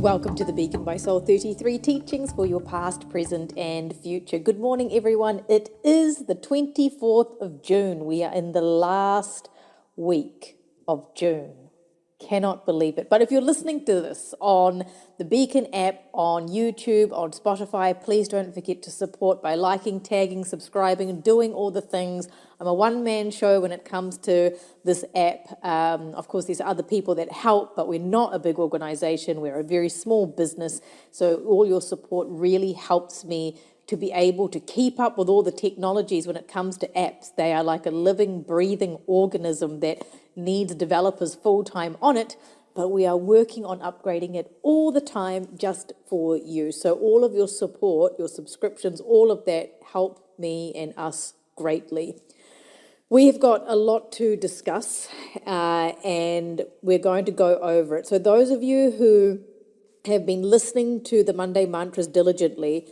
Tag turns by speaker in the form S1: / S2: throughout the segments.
S1: Welcome to the Beacon by Soul 33 teachings for your past, present, and future. Good morning, everyone. It is the 24th of June. We are in the last week of June. Cannot believe it. But if you're listening to this on the Beacon app, on YouTube, on Spotify, please don't forget to support by liking, tagging, subscribing, and doing all the things. I'm a one-man show when it comes to this app. Of course, there's other people that help, but we're not a big organization. We're a very small business. So all your support really helps me to be able to keep up with all the technologies when it comes to apps. They are like a living, breathing organism that needs developers full-time on it, but we are working on upgrading it all the time just for you. So all of your support, your subscriptions, all of that help me and us greatly. We have got a lot to discuss and we're going to go over it. So those of you who have been listening to the Monday Mantras diligently,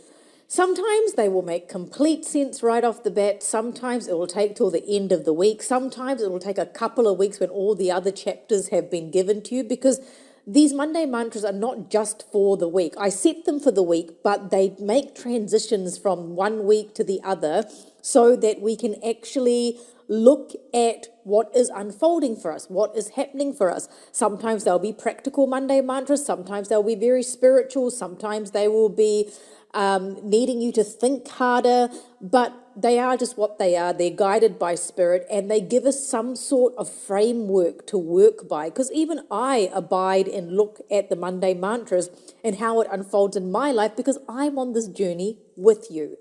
S1: sometimes they will make complete sense right off the bat. Sometimes it will take till the end of the week. Sometimes it will take a couple of weeks when all the other chapters have been given to you, because these Monday mantras are not just for the week. I set them for the week, but they make transitions from one week to the other so that we can actually look at what is unfolding for us, what is happening for us. Sometimes they'll be practical Monday mantras. Sometimes they'll be very spiritual. Sometimes they will be needing you to think harder, but they are just what they are. They're guided by spirit and they give us some sort of framework to work by, because even I abide and look at the Monday mantras and how it unfolds in my life because I'm on this journey with you.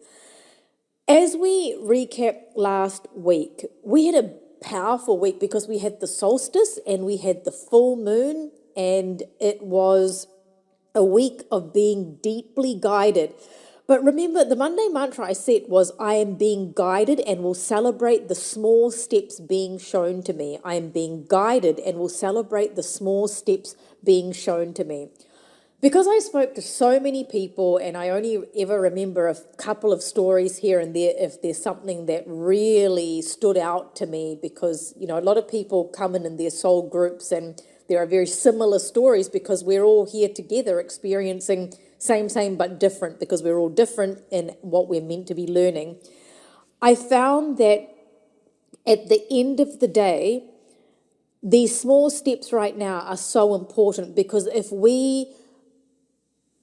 S1: As we recap last week, we had a powerful week because we had the solstice and we had the full moon, and it was a week of being deeply guided. But remember, the Monday mantra I said was, I am being guided and will celebrate the small steps being shown to me. I am being guided and will celebrate the small steps being shown to me. Because I spoke to so many people and I only ever remember a couple of stories here and there if there's something that really stood out to me, because, you know, a lot of people come in their soul groups and there are very similar stories because we're all here together experiencing same but different, because we're all different in what we're meant to be learning. I found that at the end of the day, these small steps right now are so important, because if we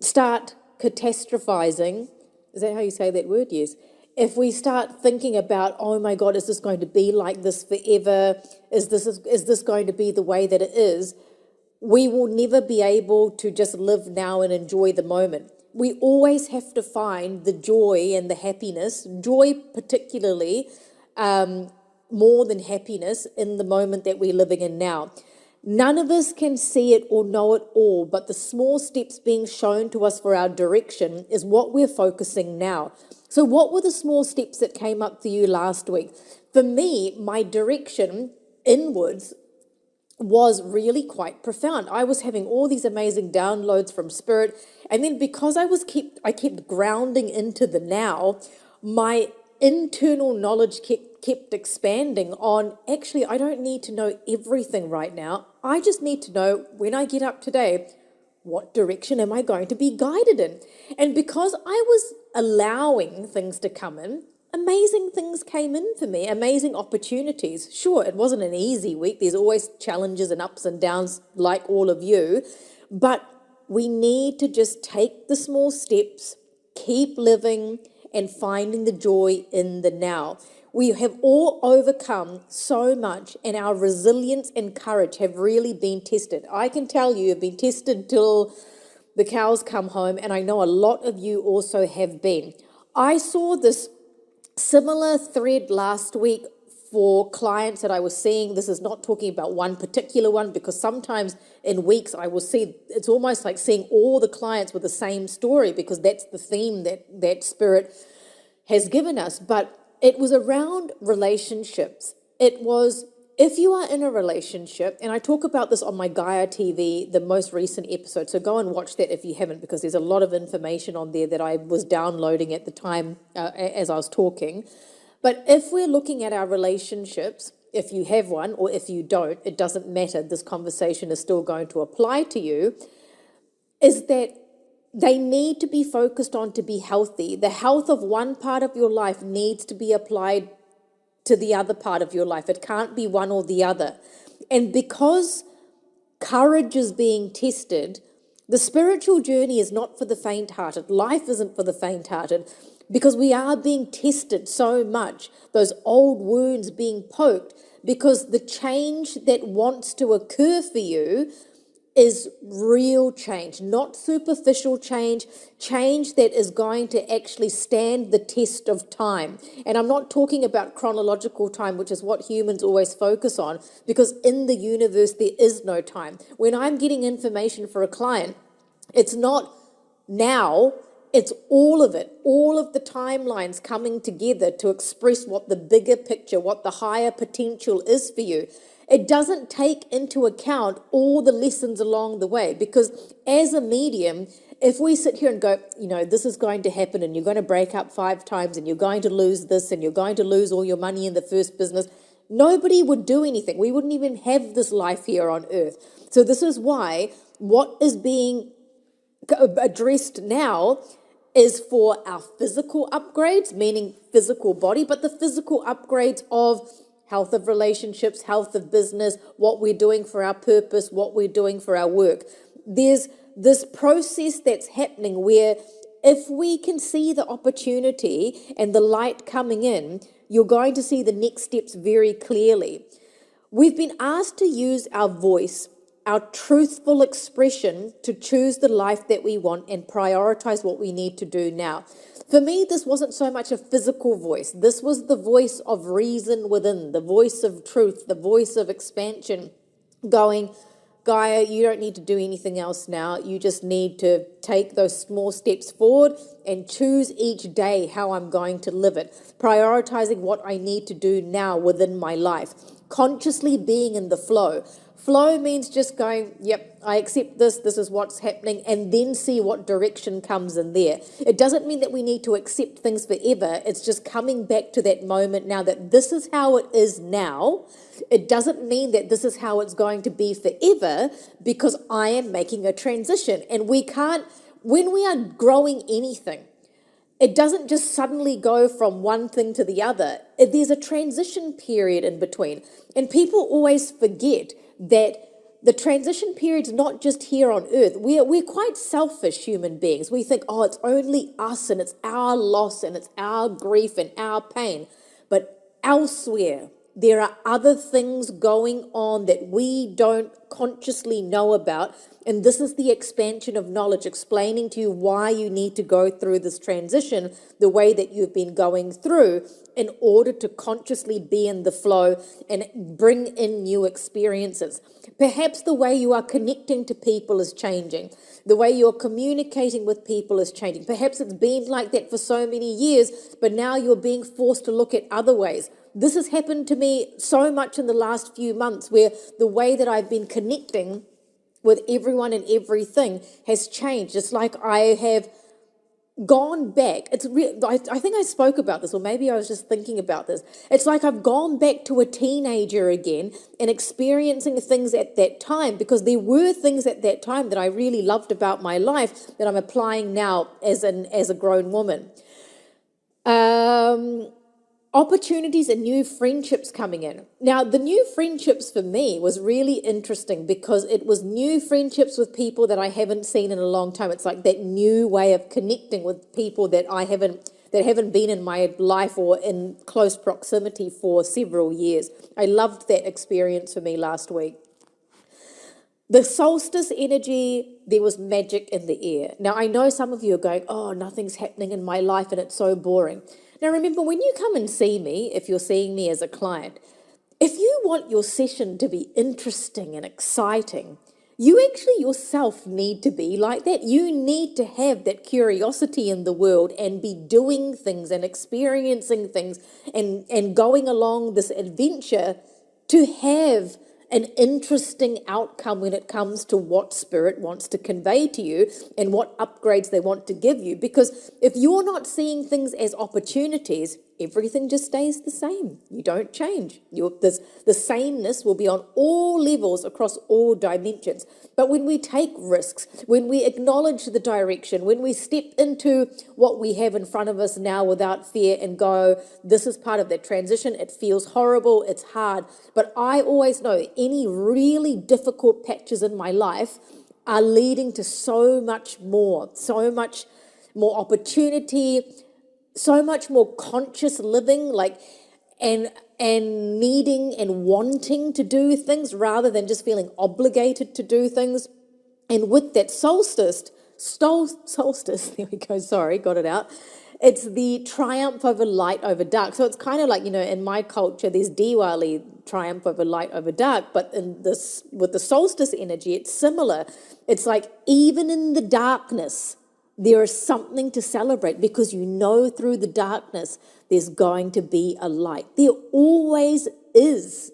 S1: start catastrophizing, is that how you say that word? Yes. If we start thinking about, oh my God, is this going to be like this forever? Is this going to be the way that it is? We will never be able to just live now and enjoy the moment. We always have to find the joy and the happiness, joy particularly, more than happiness, in the moment that we're living in now. None of us can see it or know it all, but the small steps being shown to us for our direction is what we're focusing now. So what were the small steps that came up for you last week? For me, my direction inwards was really quite profound. I was having all these amazing downloads from spirit, and then because I kept grounding into the now, my internal knowledge kept expanding on, actually, I don't need to know everything right now. I just need to know, when I get up today, what direction am I going to be guided in? And because I was allowing things to come in, amazing things came in for me, amazing opportunities. Sure, it wasn't an easy week. There's always challenges and ups and downs like all of you, but we need to just take the small steps, keep living, and finding the joy in the now. We have all overcome so much, and our resilience and courage have really been tested. I can tell you have been tested till the cows come home, and I know a lot of you also have been. I saw this similar thread last week for clients that I was seeing. This is not talking about one particular one, because sometimes in weeks I will see, it's almost like seeing all the clients with the same story, because that's the theme that Spirit has given us. But it was around relationships. It was, if you are in a relationship, and I talk about this on my Gaia TV, the most recent episode, so go and watch that if you haven't, because there's a lot of information on there that I was downloading at the time as I was talking. But if we're looking at our relationships, if you have one or if you don't, it doesn't matter. This conversation is still going to apply to you. is that they need to be focused on to be healthy. The health of one part of your life needs to be applied to the other part of your life. It can't be one or the other. And because courage is being tested, the spiritual journey is not for the faint-hearted. Life isn't for the faint-hearted, because we are being tested so much, those old wounds being poked, because the change that wants to occur for you is real change, not superficial change, change that is going to actually stand the test of time. And I'm not talking about chronological time, which is what humans always focus on, because in the universe there is no time. When I'm getting information for a client, it's not now, it's all of it, all of the timelines coming together to express what the bigger picture, what the higher potential is for you. It doesn't take into account all the lessons along the way, because as a medium, if we sit here and go, this is going to happen and you're going to break up 5 times and you're going to lose this and you're going to lose all your money in the first business, nobody would do anything. We wouldn't even have this life here on earth. So this is why what is being addressed now is for our physical upgrades, meaning physical body, but the physical upgrades of health of relationships, health of business, what we're doing for our purpose, what we're doing for our work. There's this process that's happening where if we can see the opportunity and the light coming in, you're going to see the next steps very clearly. We've been asked to use our voice, our truthful expression, to choose the life that we want and prioritize what we need to do now. For me, this wasn't so much a physical voice. This was the voice of reason within, the voice of truth, the voice of expansion, going, Gaia, you don't need to do anything else now. You just need to take those small steps forward and choose each day how I'm going to live it, prioritizing what I need to do now within my life, consciously being in the flow. Flow means just going, yep, I accept this is what's happening, and then see what direction comes in there. It doesn't mean that we need to accept things forever. It's just coming back to that moment now that this is how it is now. It doesn't mean that this is how it's going to be forever, because I am making a transition. And we can't, when we are growing anything, it doesn't just suddenly go from one thing to the other. There's a transition period in between. And people always forget that the transition period's not just here on earth. We're quite selfish human beings. We think, it's only us and it's our loss and it's our grief and our pain. But elsewhere, there are other things going on that we don't consciously know about. And this is the expansion of knowledge, explaining to you why you need to go through this transition the way that you've been going through, in order to consciously be in the flow and bring in new experiences. Perhaps the way you are connecting to people is changing. The way you're communicating with people is changing. Perhaps it's been like that for so many years, but now you're being forced to look at other ways. This has happened to me so much in the last few months, where the way that I've been connecting with everyone and everything has changed. It's like I have gone back. I think I spoke about this, or maybe I was just thinking about this. It's like I've gone back to a teenager again and experiencing things at that time, because there were things at that time that I really loved about my life that I'm applying now as a grown woman. Opportunities and new friendships coming in. Now, the new friendships for me was really interesting, because it was new friendships with people that I haven't seen in a long time. It's like that new way of connecting with people that haven't been in my life or in close proximity for several years. I loved that experience for me last week. The solstice energy, there was magic in the air. Now, I know some of you are going, nothing's happening in my life and it's so boring. Now, remember, when you come and see me, if you're seeing me as a client, if you want your session to be interesting and exciting, you actually yourself need to be like that. You need to have that curiosity in the world and be doing things and experiencing things and going along this adventure to have an interesting outcome when it comes to what Spirit wants to convey to you and what upgrades they want to give you. Because if you're not seeing things as opportunities, everything just stays the same. You don't change. The sameness will be on all levels across all dimensions. But when we take risks, when we acknowledge the direction, when we step into what we have in front of us now without fear and go, this is part of that transition. It feels horrible. It's hard. But I always know any really difficult patches in my life are leading to so much more opportunity, so much more conscious living, and needing and wanting to do things rather than just feeling obligated to do things. And with that solstice, there we go, sorry, got it out. It's the triumph over light over dark. So it's kind of like, in my culture, there's Diwali, triumph over light over dark, but with the solstice energy, it's similar. It's like even in the darkness, there is something to celebrate because through the darkness, there's going to be a light. There always is.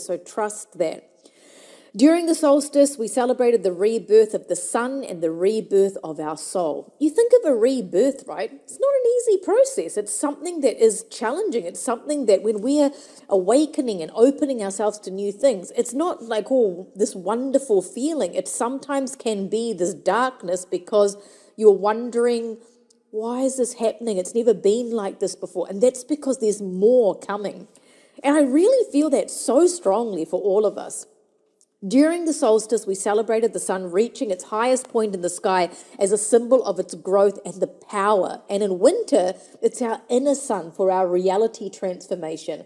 S1: So trust that. During the solstice, we celebrated the rebirth of the sun and the rebirth of our soul. You think of a rebirth, right? It's not an easy process. It's something that is challenging. It's something that when we are awakening and opening ourselves to new things, it's not like, this wonderful feeling. It sometimes can be this darkness because you're wondering, why is this happening? It's never been like this before. And that's because there's more coming. And I really feel that so strongly for all of us. During the solstice, we celebrated the sun reaching its highest point in the sky as a symbol of its growth and the power. And in winter, it's our inner sun for our reality transformation.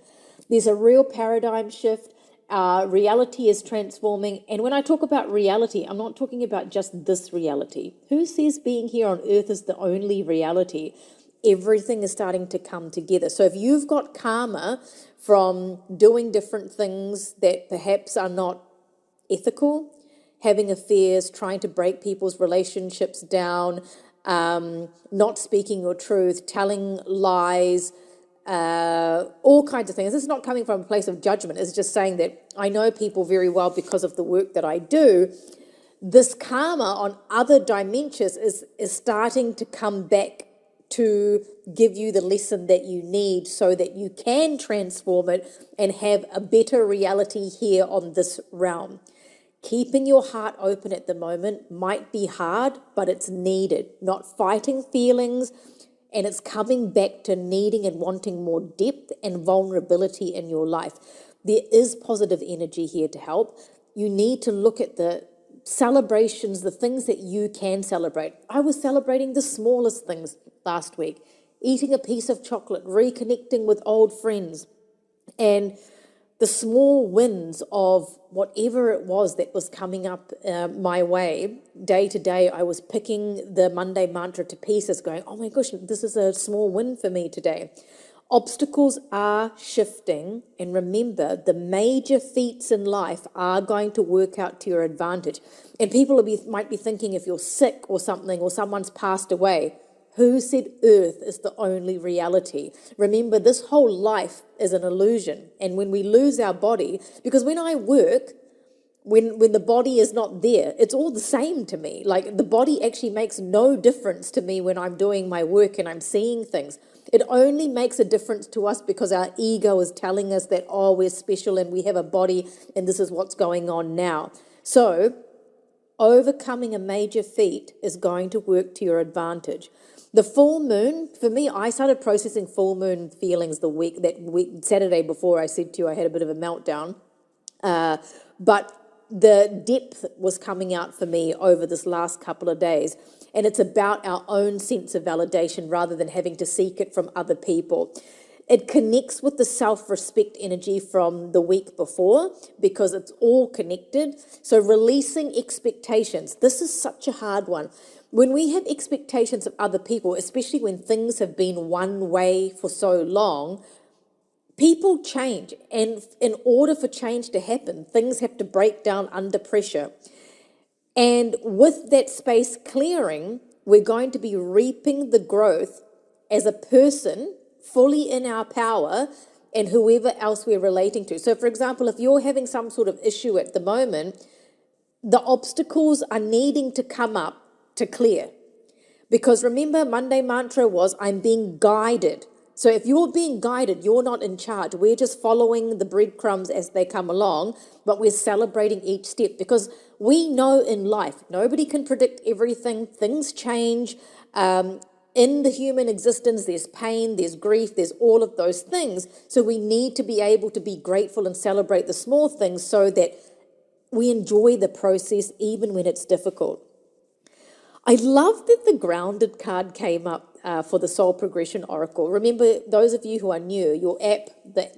S1: There's a real paradigm shift. Our reality is transforming. And when I talk about reality, I'm not talking about just this reality. Who says being here on earth is the only reality? Everything is starting to come together. So if you've got karma from doing different things that perhaps are not ethical, having affairs, trying to break people's relationships down, not speaking your truth, telling lies, all kinds of things. This is not coming from a place of judgment. It's just saying that I know people very well because of the work that I do. This karma on other dimensions is starting to come back to give you the lesson that you need so that you can transform it and have a better reality here on this realm. Keeping your heart open at the moment might be hard, but it's needed. Not fighting feelings, and it's coming back to needing and wanting more depth and vulnerability in your life. There is positive energy here to help. You need to look at the celebrations, the things that you can celebrate. I was celebrating the smallest things last week, eating a piece of chocolate, reconnecting with old friends, and the small wins of whatever it was that was coming up my way. Day to day, I was picking the Monday mantra to pieces, going, oh my gosh, this is a small win for me today. Obstacles are shifting, and remember, the major feats in life are going to work out to your advantage. And people might be thinking, if you're sick or something, or someone's passed away, who said earth is the only reality? Remember, this whole life is an illusion. And when we lose our body, because when I work, when the body is not there, it's all the same to me. Like the body actually makes no difference to me when I'm doing my work and I'm seeing things. It only makes a difference to us because our ego is telling us that, oh, we're special and we have a body and this is what's going on now. So overcoming a major feat is going to work to your advantage. The full moon, for me, I started processing full moon feelings Saturday before I said to you I had a bit of a meltdown. But the depth was coming out for me over this last couple of days. And it's about our own sense of validation rather than having to seek it from other people. It connects with the self-respect energy from the week before because it's all connected. So releasing expectations. This is such a hard one. When we have expectations of other people, especially when things have been one way for so long, people change. And in order for change to happen, things have to break down under pressure. And with that space clearing, we're going to be reaping the growth as a person fully in our power and whoever else we're relating to. So, for example, if you're having some sort of issue at the moment, the obstacles are needing to come up to clear. Because remember, Monday mantra was, I'm being guided. So if you're being guided, you're not in charge. We're just following the breadcrumbs as they come along, but we're celebrating each step because we know in life, nobody can predict everything. Things change. In the human existence, there's pain, there's grief, there's all of those things. So we need to be able to be grateful and celebrate the small things so that we enjoy the process even when it's difficult. I love that the grounded card came up for the Soul Progression Oracle. Remember, those of you who are new, your app,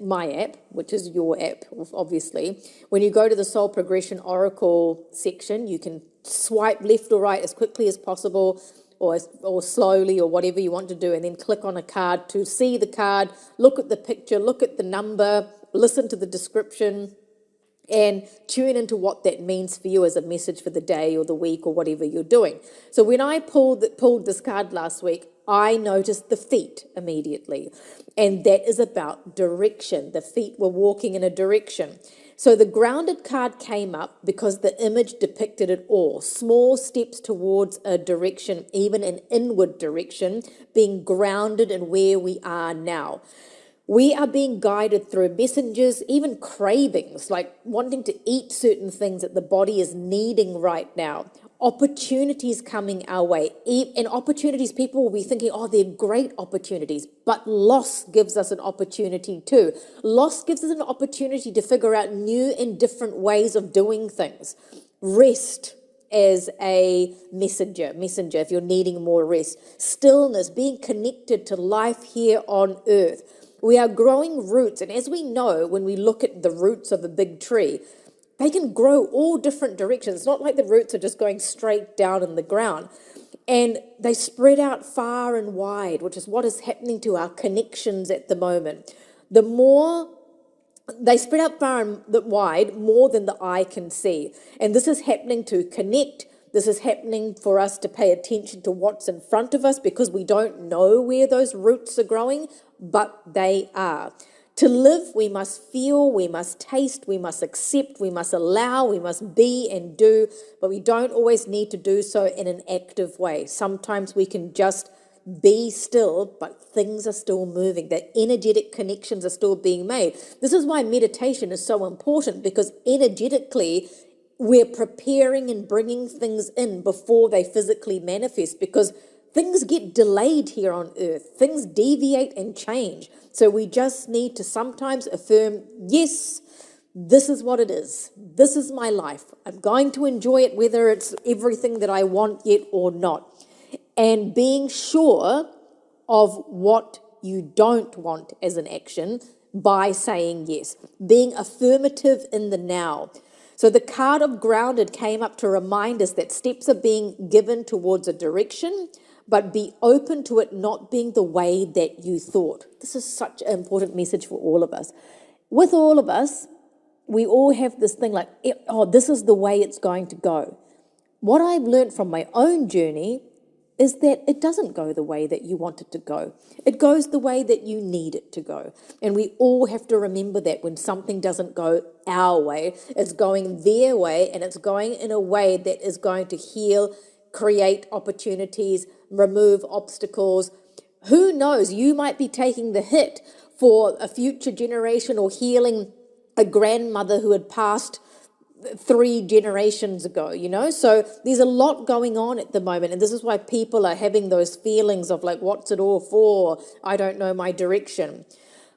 S1: my app, which is your app, obviously, when you go to the Soul Progression Oracle section, you can swipe left or right as quickly as possible or slowly or whatever you want to do, and then click on a card to see the card, look at the picture, look at the number, listen to the description, and tune into what that means for you as a message for the day or the week or whatever you're doing. So when I pulled this card last week, I noticed the feet immediately. And that is about direction. The feet were walking in a direction. So the grounded card came up because the image depicted it all. Small steps towards a direction, even an inward direction, being grounded in where we are now. We are being guided through messengers, even cravings, like wanting to eat certain things that the body is needing right now. Opportunities coming our way. And opportunities, people will be thinking, oh, they're great opportunities. But loss gives us an opportunity too. Loss gives us an opportunity to figure out new and different ways of doing things. Rest as a messenger, if you're needing more rest. Stillness, being connected to life here on earth. We are growing roots, and as we know, when we look at the roots of a big tree, they can grow all different directions. It's not like the roots are just going straight down in the ground. And they spread out far and wide, which is what is happening to our connections at the moment. The more they spread out far and wide, more than the eye can see. And this is happening to connect. This is happening for us to pay attention to what's in front of us because we don't know where those roots are growing, but they are. To live, we must feel, we must taste, we must accept, we must allow, we must be and do, but we don't always need to do so in an active way. Sometimes we can just be still, but things are still moving. The energetic connections are still being made. This is why meditation is so important, because energetically, we're preparing and bringing things in before they physically manifest, because things get delayed here on earth. Things deviate and change. So we just need to sometimes affirm, yes, this is what it is. This is my life. I'm going to enjoy it, whether it's everything that I want yet or not. And being sure of what you don't want as an action by saying yes. Being affirmative in the now. So the card of grounded came up to remind us that steps are being given towards a direction, but be open to it not being the way that you thought. This is such an important message for all of us. With all of us, we all have this thing like, oh, this is the way it's going to go. What I've learned from my own journey is that it doesn't go the way that you want it to go. It goes the way that you need it to go. And we all have to remember that when something doesn't go our way, it's going their way, and it's going in a way that is going to heal, create opportunities, remove obstacles. Who knows? You might be taking the hit for a future generation or healing a grandmother who had passed 3 generations ago, So there's a lot going on at the moment. And this is why people are having those feelings of like, what's it all for? I don't know my direction.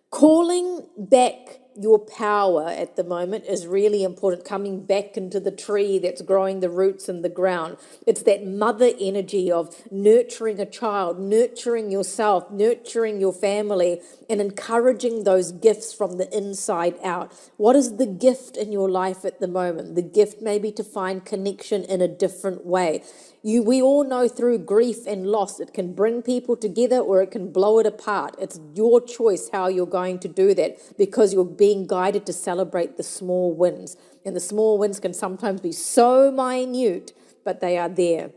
S1: Calling back your power at the moment is really important, coming back into the tree that's growing the roots in the ground. It's that mother energy of nurturing a child, nurturing yourself, nurturing your family, and encouraging those gifts from the inside out. What is the gift in your life at the moment? The gift may be to find connection in a different way. We all know through grief and loss, it can bring people together or it can blow it apart. It's your choice how you're going to do that, because you're being guided to celebrate the small wins. And the small wins can sometimes be so minute, but they are there.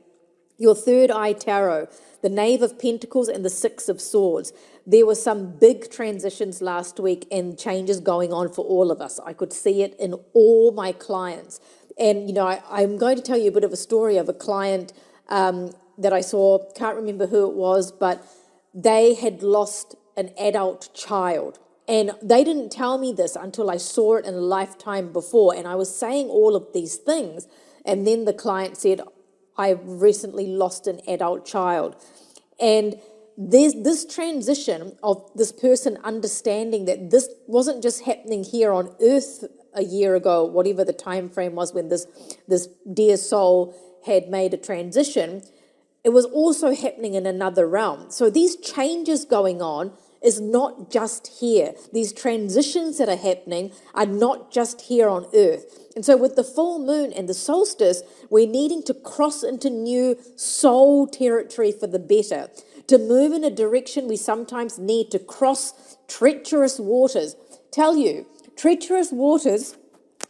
S1: Your third eye tarot, the Knave of Pentacles and the Six of Swords. There were some big transitions last week and changes going on for all of us. I could see it in all my clients. And, I'm going to tell you a bit of a story of a client that I saw, can't remember who it was, but they had lost an adult child. And they didn't tell me this until I saw it in a lifetime before. And I was saying all of these things. And then the client said, I recently lost an adult child. And there's this transition of this person understanding that this wasn't just happening here on earth a year ago, whatever the time frame was when this dear soul had made a transition. It was also happening in another realm. So these changes going on is not just here. These transitions that are happening are not just here on earth. And so with the full moon and the solstice, we're needing to cross into new soul territory for the better. To move in a direction, we sometimes need to cross treacherous waters. Tell you, treacherous waters,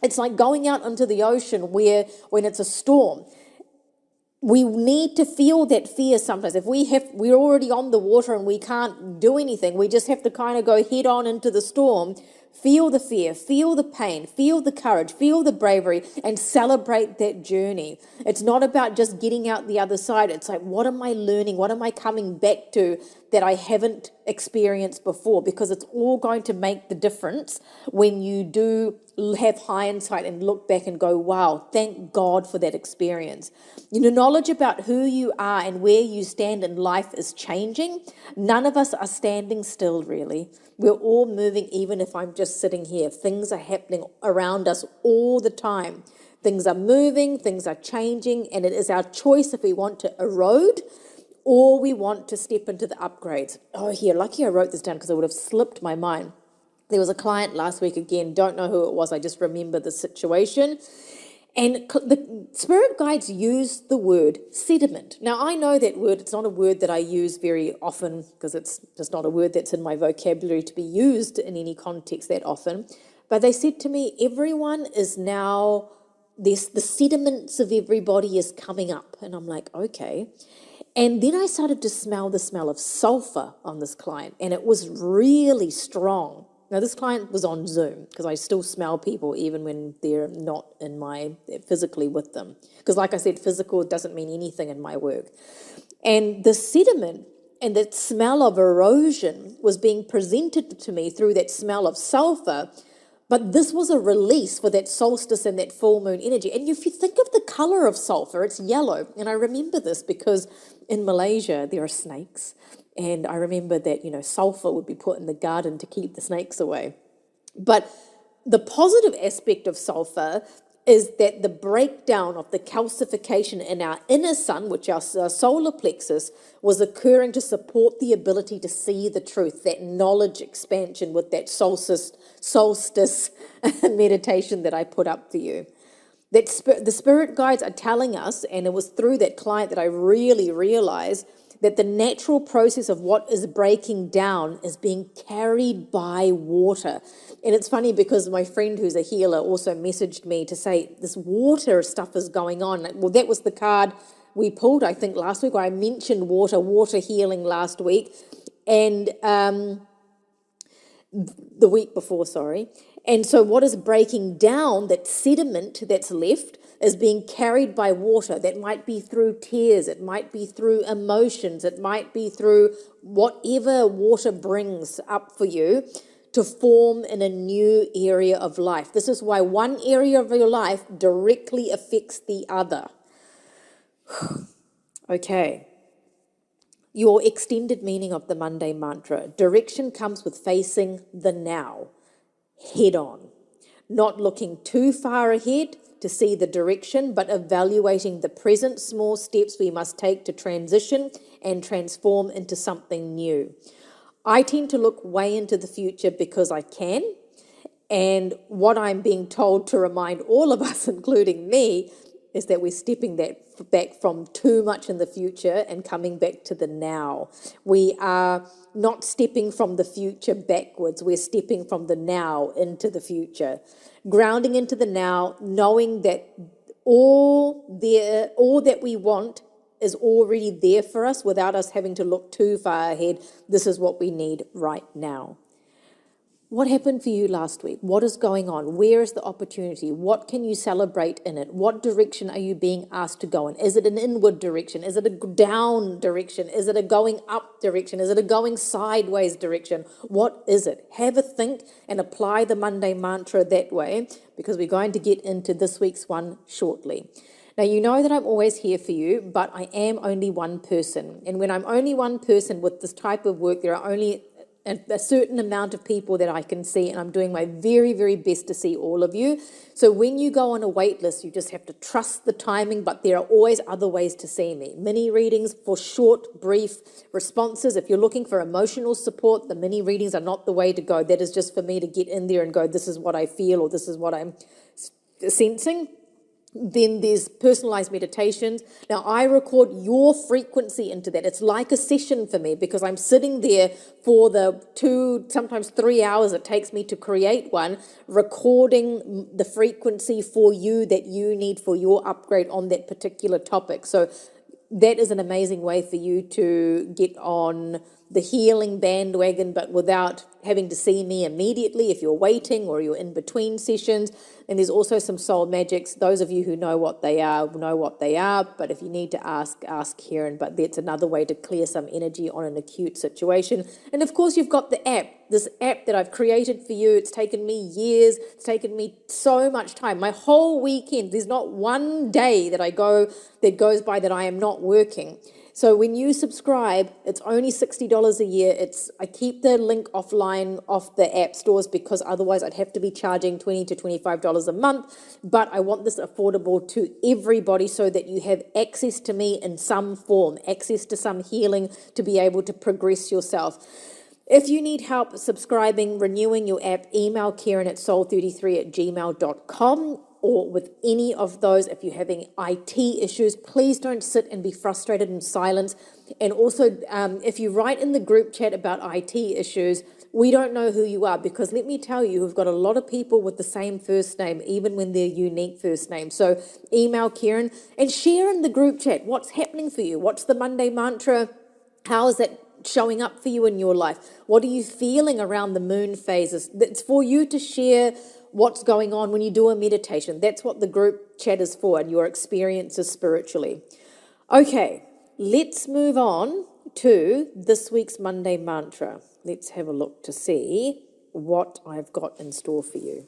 S1: it's like going out into the ocean where when it's a storm, we need to feel that fear sometimes. If we're already on the water and we can't do anything, we just have to kind of go head on into the storm, feel the fear, feel the pain, feel the courage, feel the bravery, and celebrate that journey. It's not about just getting out the other side. It's like, what am I learning? What am I coming back to that I haven't experienced before? Because it's all going to make the difference when you do have hindsight and look back and go, wow, thank God for that experience. You know, knowledge about who you are and where you stand in life is changing. None of us are standing still, really. We're all moving, even if I'm just sitting here. Things are happening around us all the time. Things are moving, things are changing, and it is our choice if we want to erode or we want to step into the upgrades. Oh, here, lucky I wrote this down because it would have slipped my mind. There was a client last week, again, don't know who it was, I just remember the situation. And the spirit guides use the word sediment. Now, I know that word, it's not a word that I use very often because it's just not a word that's in my vocabulary to be used in any context that often. But they said to me, everyone is now, the sediments of everybody is coming up. And I'm like, okay. And then I started to smell the smell of sulfur on this client, and it was really strong. Now, this client was on Zoom because I still smell people even when they're not physically with them. Because like I said, physical doesn't mean anything in my work. And the sediment and that smell of erosion was being presented to me through that smell of sulfur. But this was a release for that solstice and that full moon energy. And if you think of the color of sulfur, it's yellow. And I remember this because in Malaysia, there are snakes. And I remember that, you know, sulfur would be put in the garden to keep the snakes away. But the positive aspect of sulfur is that the breakdown of the calcification in our inner sun, which our solar plexus, was occurring to support the ability to see the truth, that knowledge expansion with that solstice meditation that I put up for you. That the spirit guides are telling us, and it was through that client that I really realized that the natural process of what is breaking down is being carried by water. And it's funny because my friend who's a healer also messaged me to say this water stuff is going on. Well, that was the card we pulled, I think, last week. I mentioned water healing last week and the week before, sorry. And so what is breaking down, that sediment that's left, is being carried by water. That might be through tears, it might be through emotions, it might be through whatever water brings up for you to form in a new area of life. This is why one area of your life directly affects the other. Okay. Your extended meaning of the Monday mantra. Direction comes with facing the now, head on. Not looking too far ahead to see the direction, but evaluating the present small steps we must take to transition and transform into something new. I tend to look way into the future because I can, and what I'm being told to remind all of us, including me, is that we're stepping that back from too much in the future and coming back to the now. We are not stepping from the future backwards. We're stepping from the now into the future. Grounding into the now, knowing that all that we want is already there for us without us having to look too far ahead. This is what we need right now. What happened for you last week? What is going on? Where is the opportunity? What can you celebrate in it? What direction are you being asked to go in? Is it an inward direction? Is it a down direction? Is it a going up direction? Is it a going sideways direction? What is it? Have a think and apply the Monday mantra that way, because we're going to get into this week's one shortly. Now, you know that I'm always here for you, but I am only one person. And when I'm only one person with this type of work, there are only a certain amount of people that I can see, and I'm doing my very, very best to see all of you. So when you go on a wait list, you just have to trust the timing, but there are always other ways to see me. Mini readings for short, brief responses. If you're looking for emotional support, the mini readings are not the way to go. That is just for me to get in there and go, this is what I feel, or this is what I'm sensing. Then there's personalized meditations. Now, I record your frequency into that. It's like a session for me, because I'm sitting there for the 2, sometimes 3 hours it takes me to create one, recording the frequency for you that you need for your upgrade on that particular topic. So that is an amazing way for you to get on the healing bandwagon, but without having to see me immediately if you're waiting or you're in between sessions. And there's also some soul magics. Those of you who know what they are, but if you need to ask Karen. But that's another way to clear some energy on an acute situation. And of course, you've got the app, this app that I've created for you. It's taken me years. It's taken me so much time. My whole weekend, there's not one day that goes by that I am not working. So when you subscribe, it's only $60 a year. I keep the link offline off the app stores, because otherwise I'd have to be charging $20 to $25 a month. But I want this affordable to everybody, so that you have access to me in some form, access to some healing to be able to progress yourself. If you need help subscribing, renewing your app, email Karen at soul33@gmail.com. Or with any of those, if you're having IT issues, please don't sit and be frustrated in silence. And also, if you write in the group chat about IT issues, we don't know who you are, because let me tell you, we've got a lot of people with the same first name, even when they're unique first names. So email Karen and share in the group chat what's happening for you. What's the Monday mantra? How is that showing up for you in your life? What are you feeling around the moon phases? It's for you to share what's going on when you do a meditation. That's what the group chat is for, and your experiences spiritually. Okay, let's move on to this week's Monday mantra. Let's have a look to see what I've got in store for you.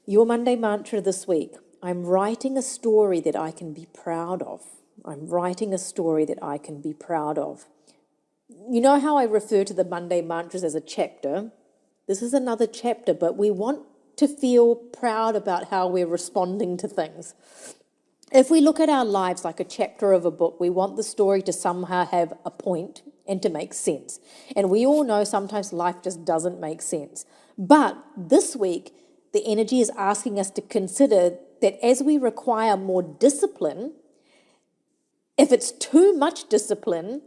S1: Your Monday mantra this week: I'm writing a story that I can be proud of. I'm writing a story that I can be proud of. You know how I refer to the Monday mantras as a chapter? This is another chapter, but we want to feel proud about how we're responding to things. If we look at our lives like a chapter of a book, we want the story to somehow have a point and to make sense. And we all know sometimes life just doesn't make sense. But this week, the energy is asking us to consider that as we require more discipline, if it's too much discipline,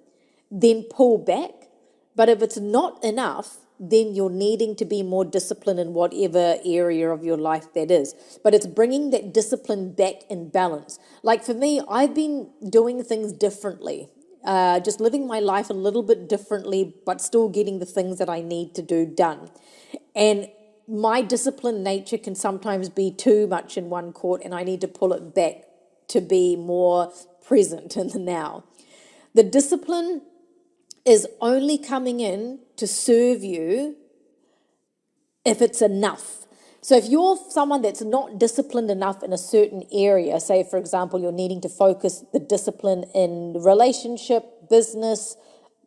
S1: then pull back. But if it's not enough, then you're needing to be more disciplined in whatever area of your life that is. But it's bringing that discipline back in balance. Like for me, I've been doing things differently, just living my life a little bit differently, but still getting the things that I need to do done. And my disciplined nature can sometimes be too much in one court, and I need to pull it back to be more present in the now. The discipline is only coming in to serve you if it's enough. So if you're someone that's not disciplined enough in a certain area, say, for example, you're needing to focus the discipline in relationship, business,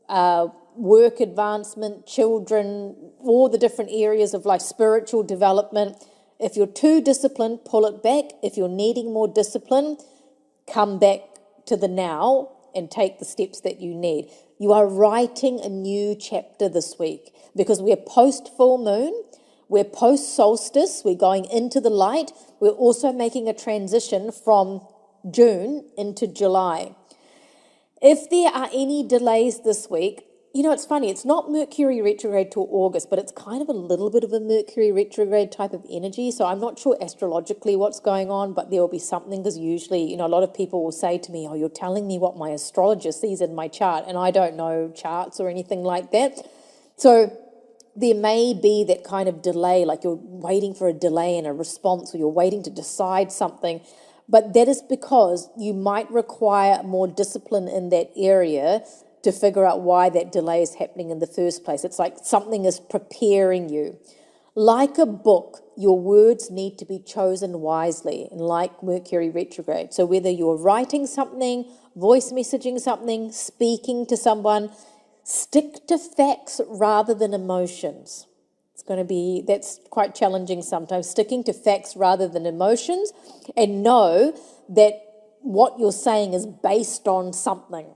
S1: work advancement, children, all the different areas of life, spiritual development. If you're too disciplined, pull it back. If you're needing more discipline, come back to the now and take the steps that you need. You are writing a new chapter this week, because we're post full moon, we're post solstice, we're going into the light. We're also making a transition from June into July. If there are any delays this week, you know, it's funny, it's not Mercury retrograde till August, but it's kind of a little bit of a Mercury retrograde type of energy. So I'm not sure astrologically what's going on, but there will be something, because usually, you know, a lot of people will say to me, oh, you're telling me what my astrologer sees in my chart, and I don't know charts or anything like that. So there may be that kind of delay, like you're waiting for a delay in a response, or you're waiting to decide something. But that is because you might require more discipline in that area to figure out why that delay is happening in the first place. It's like something is preparing you. Like a book, your words need to be chosen wisely, and like Mercury retrograde. So whether you're writing something, voice messaging something, speaking to someone, stick to facts rather than emotions. That's quite challenging sometimes, sticking to facts rather than emotions, and know that what you're saying is based on something.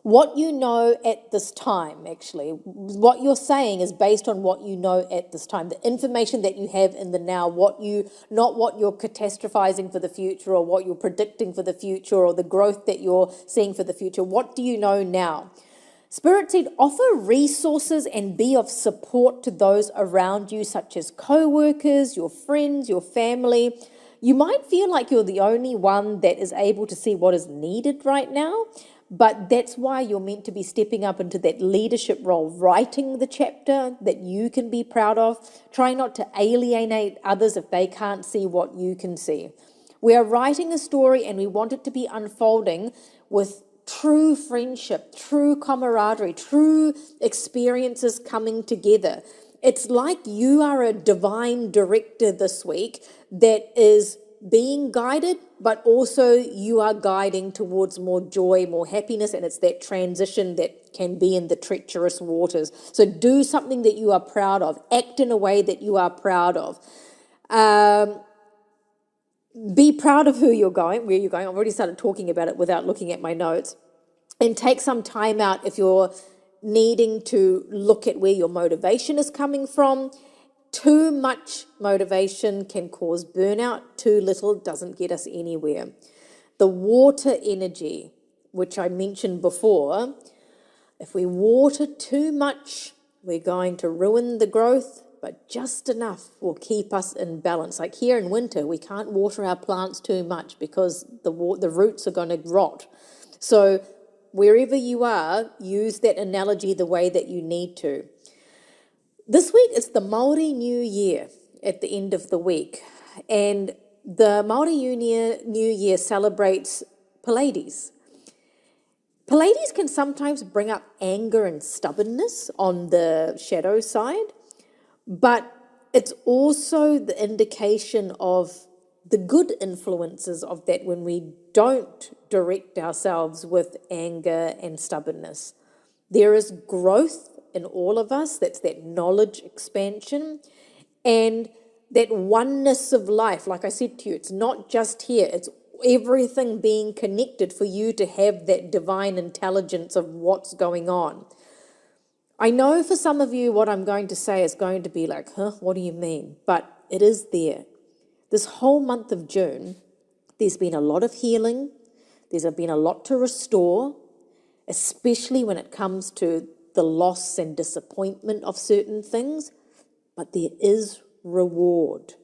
S1: What you know at this time, actually, what you're saying is based on what you know at this time, the information that you have in the now, not what you're catastrophizing for the future, or what you're predicting for the future, or the growth that you're seeing for the future. What do you know now? Spirit said, offer resources and be of support to those around you, such as co-workers, your friends, your family. You might feel like you're the only one that is able to see what is needed right now, but that's why you're meant to be stepping up into that leadership role, writing the chapter that you can be proud of. Try not to alienate others if they can't see what you can see. We are writing a story, and we want it to be unfolding with true friendship, true camaraderie, true experiences coming together. It's like you are a divine director this week that is being guided, but also you are guiding towards more joy, more happiness, and it's that transition that can be in the treacherous waters. So do something that you are proud of. Act in a way that you are proud of. Be proud of where you're going. I've already started talking about it without looking at my notes. And take some time out if you're needing to look at where your motivation is coming from. Too much motivation can cause burnout. Too little doesn't get us anywhere. The water energy, which I mentioned before, if we water too much, we're going to ruin the growth, but just enough will keep us in balance. Like here in winter, we can't water our plants too much because the roots are going to rot. So wherever you are, use that analogy the way that you need to. This week is the Māori New Year at the end of the week. And the Māori New Year celebrates Pleiades. Pleiades can sometimes bring up anger and stubbornness on the shadow side, but it's also the indication of the good influences of that when we don't direct ourselves with anger and stubbornness. There is growth in all of us. That's that knowledge expansion and that oneness of life. Like I said to you, it's not just here. It's everything being connected for you to have that divine intelligence of what's going on. I know for some of you what I'm going to say is going to be like, what do you mean? But it is there. This whole month of June, there's been a lot of healing. There's been a lot to restore, especially when it comes to the loss and disappointment of certain things. But there is reward.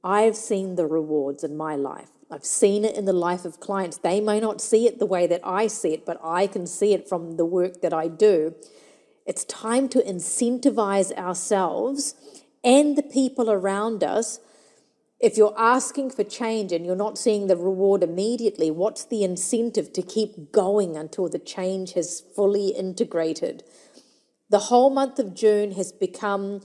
S1: I've seen the rewards in my life. I've seen it in the life of clients. They may not see it the way that I see it, but I can see it from the work that I do. It's time to incentivize ourselves and the people around us. If you're asking for change and you're not seeing the reward immediately, what's the incentive to keep going until the change has fully integrated? The whole month of June has become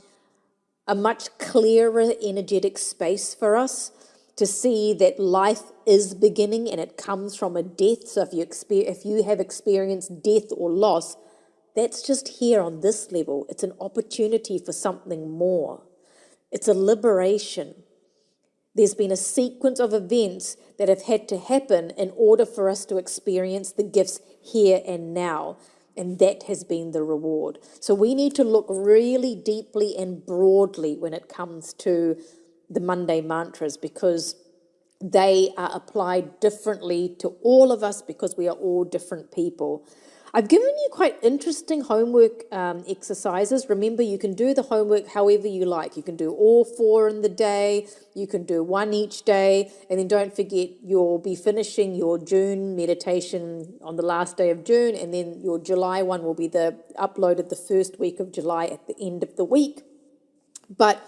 S1: a much clearer energetic space for us to see that life is beginning and it comes from a death. So if you have experienced death or loss, that's just here on this level. It's an opportunity for something more. It's a liberation. There's been a sequence of events that have had to happen in order for us to experience the gifts here and now. And that has been the reward. So we need to look really deeply and broadly when it comes to the Monday mantras, because they are applied differently to all of us because we are all different people. I've given you quite interesting homework exercises. Remember, you can do the homework however you like. You can do all 4 in the day, you can do 1 each day, and then don't forget you'll be finishing your June meditation on the last day of June, and then your July one will be uploaded the first week of July at the end of the week. But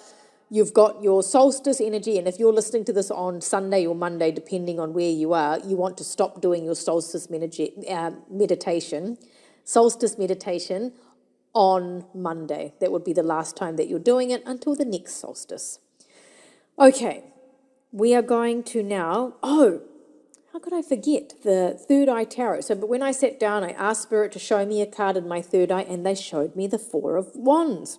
S1: you've got your solstice energy, and if you're listening to this on Sunday or Monday, depending on where you are, you want to stop doing your solstice meditation on Monday. That would be the last time that you're doing it until the next solstice. Okay, we are going to now, how could I forget the third eye tarot? But when I sat down, I asked Spirit to show me a card in my third eye, and they showed me the 4 of Wands.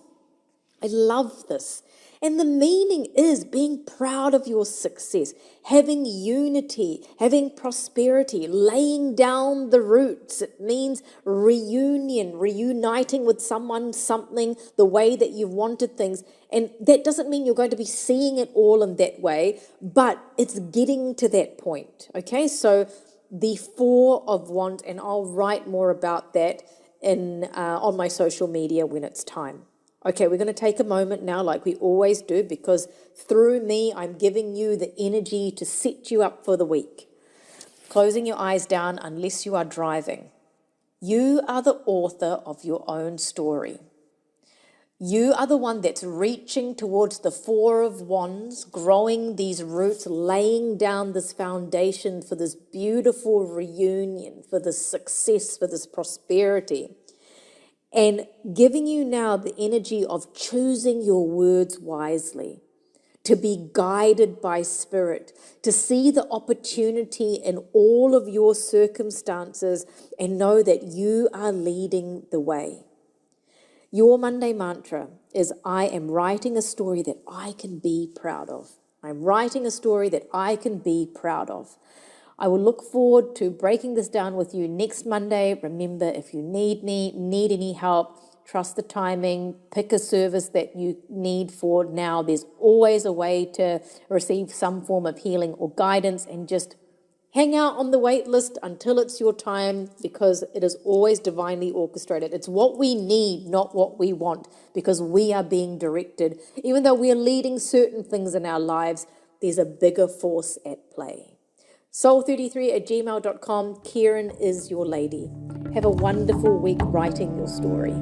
S1: I love this. And the meaning is being proud of your success, having unity, having prosperity, laying down the roots. It means reuniting with someone, something, the way that you've wanted things. And that doesn't mean you're going to be seeing it all in that way, but it's getting to that point. Okay, so the 4 of Wands, and I'll write more about that on my social media when it's time. Okay, we're going to take a moment now like we always do, because through me, I'm giving you the energy to set you up for the week. Closing your eyes down unless you are driving. You are the author of your own story. You are the one that's reaching towards the 4 of Wands, growing these roots, laying down this foundation for this beautiful reunion, for this success, for this prosperity. And giving you now the energy of choosing your words wisely, to be guided by Spirit, to see the opportunity in all of your circumstances and know that you are leading the way. Your Monday mantra is, I am writing a story that I can be proud of. I'm writing a story that I can be proud of. I will look forward to breaking this down with you next Monday. Remember, if you need any help, trust the timing, pick a service that you need for now. There's always a way to receive some form of healing or guidance, and just hang out on the wait list until it's your time, because it is always divinely orchestrated. It's what we need, not what we want, because we are being directed. Even though we are leading certain things in our lives, there's a bigger force at play. soul33@gmail.com. Kieran is your lady. Have a wonderful week writing your story.